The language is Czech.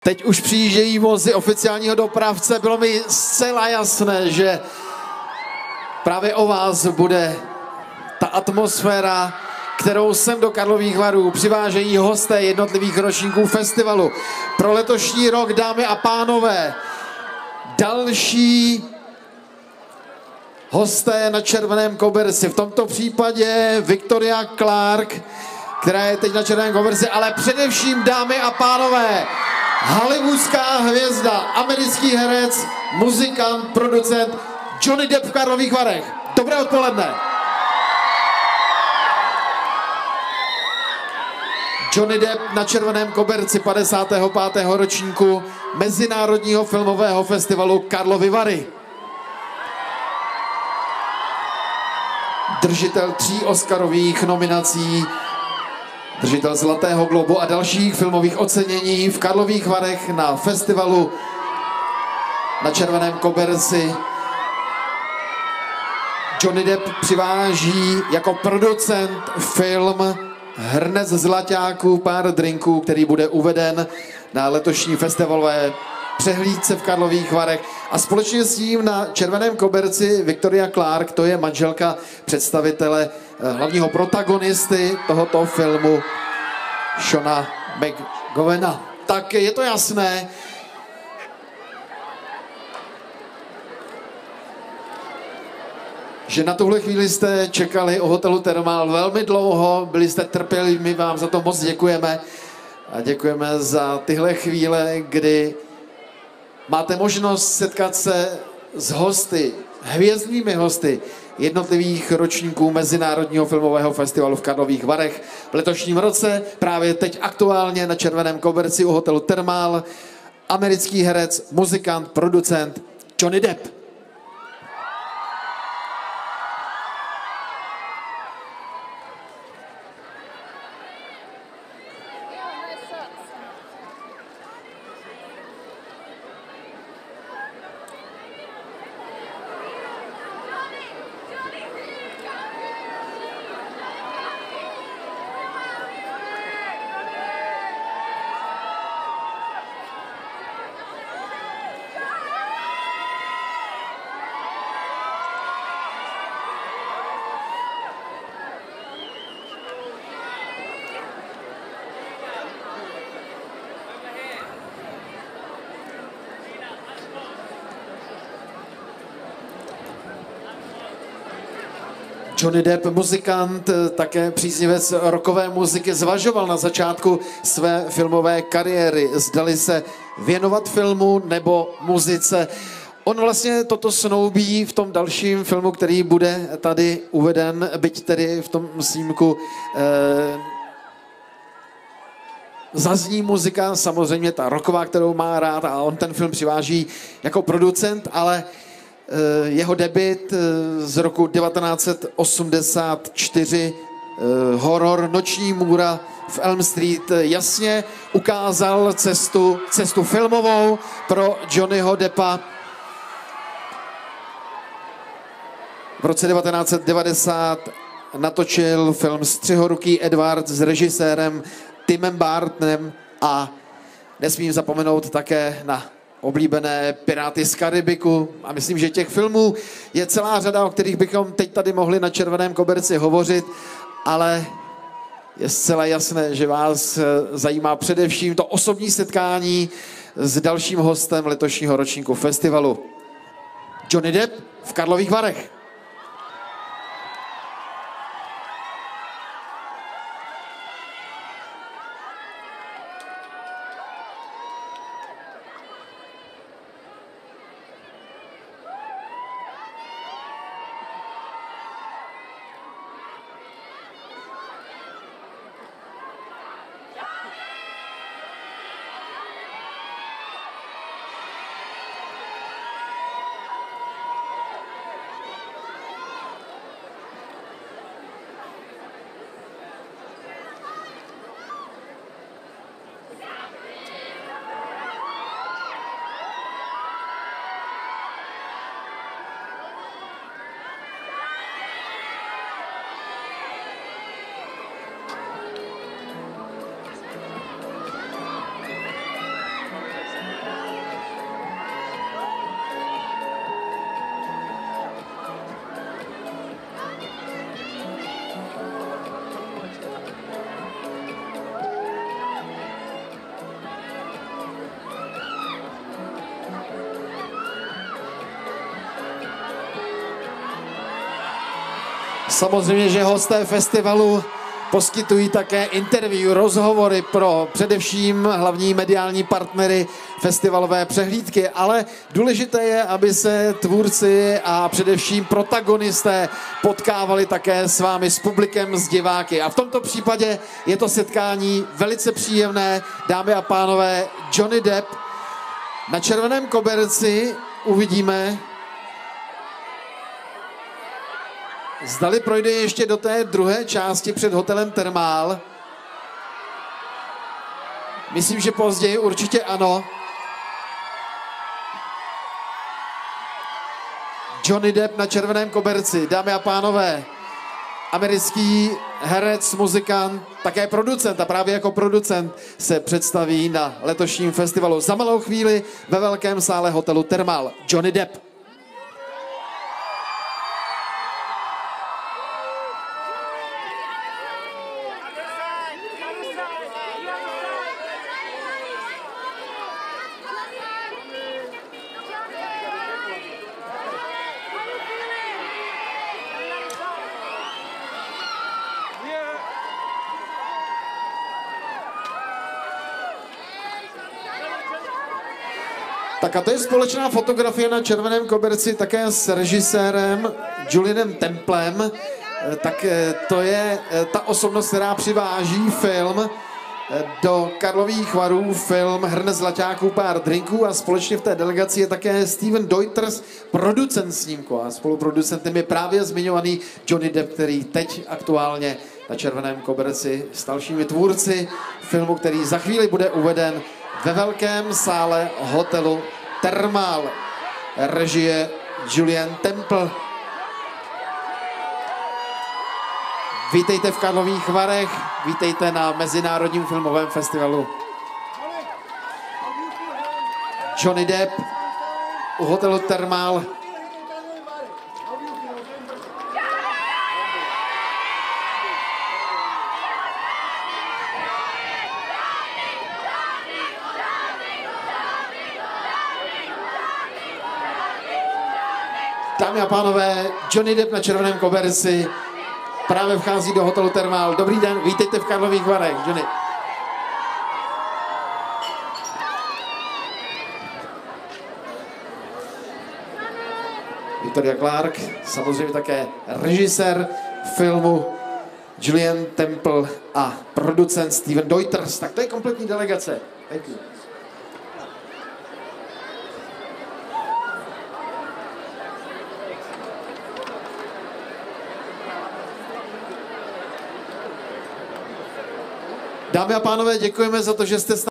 Teď už přijíždějí vozy oficiálního dopravce. Bylo mi zcela jasné, že právě o vás bude ta atmosféra, kterou sem do Karlových Varů přivážejí hosté jednotlivých ročníků festivalu. Pro letošní rok, dámy a pánové, další hosté na červeném koberci. V tomto případě Victoria Clark, která je teď na červeném koberci, ale především, dámy a pánové, hollywoodská hvězda, americký herec, muzikant, producent Johnny Depp v Karlových Varech. Dobré odpoledne. Johnny Depp na červeném koberci 55. ročníku Mezinárodního filmového festivalu Karlovy Vary. Držitel 3 Oscarových nominací, držitel Zlatého globu a dalších filmových ocenění v Karlových Varech na festivalu na červeném koberci. Johnny Depp přiváží jako producent film Hrnec zlaťáků, pár drinků, který bude uveden na letošní festivalové přehlídce v Karlových Varech. A společně s tím na červeném koberci Victoria Clark, to je manželka představitele, hlavního protagonisty tohoto filmu, Seana McGovana. Tak je to jasné, že na tuhle chvíli jste čekali u hotelu Thermal velmi dlouho, byli jste trpěliví, my vám za to moc děkujeme. A děkujeme za tyhle chvíle, kdy máte možnost setkat se s hosty, hvězdnými hosty jednotlivých ročníků Mezinárodního filmového festivalu v Karlových Varech. V letošním roce, právě teď aktuálně na červeném koberci u hotelu Thermal, americký herec, muzikant, producent Johnny Depp. Johnny Depp, muzikant, také příznivec rockové muziky, zvažoval na začátku své filmové kariéry, zdali se věnovat filmu nebo muzice. On vlastně toto snoubí v tom dalším filmu, který bude tady uveden, byť tedy v tom snímku zazní muzika, samozřejmě ta rocková, kterou má rád, a on ten film přiváží jako producent, ale jeho debut z roku 1984, horor Noční můra v Elm Street, jasně ukázal cestu filmovou pro Johnnyho Deppa. V roce 1990 natočil film Střihoruký Edward s režisérem Timem Burtonem a nesmím zapomenout také na oblíbené Piráty z Karibiku. A myslím, že těch filmů je celá řada, o kterých bychom teď tady mohli na červeném koberci hovořit, ale je zcela jasné, že vás zajímá především to osobní setkání s dalším hostem letošního ročníku festivalu. Johnny Depp v Karlových Varech. Samozřejmě, že hosté festivalu poskytují také interview, rozhovory pro především hlavní mediální partnery festivalové přehlídky, ale důležité je, aby se tvůrci a především protagonisté potkávali také s vámi, s publikem, s diváky. A v tomto případě je to setkání velice příjemné. Dámy a pánové, Johnny Depp na červeném koberci. Uvidíme, zdali projde ještě do té druhé části před hotelem Thermal. Myslím, že později určitě ano. Johnny Depp na červeném koberci. Dámy a pánové, americký herec, muzikant, také producent a právě jako producent se představí na letošním festivalu za malou chvíli ve velkém sále hotelu Thermal. Johnny Depp. Tak a to je společná fotografie na červeném koberci také s režisérem Julienem Templem. Tak to je ta osobnost, která přiváží film do Karlových Varů, film Hrn zlaťáků, pár drinků, a společně v té delegaci je také Steven Deuters, producent snímku, a spoluproducentem je právě zmiňovaný Johnny Depp, který teď aktuálně na červeném koberci s dalšími tvůrci filmu, který za chvíli bude uveden ve velkém sále hotelu Thermal. Režie Julien Temple. Vítejte v Karlových Varech, vítejte na Mezinárodním filmovém festivalu. Johnny Depp u hotelu Thermal. Dámy a pánové, Johnny Depp na červeném koberci právě vchází do hotelu Thermal. Dobrý den, vítejte v Karlových Varech, Johnny. Victoria Clark, samozřejmě také režisér filmu Julien Temple a producent Steven Deuters. Tak to je kompletní delegace. Thank you. Dámy a pánové, děkujeme za to, že jste s námi.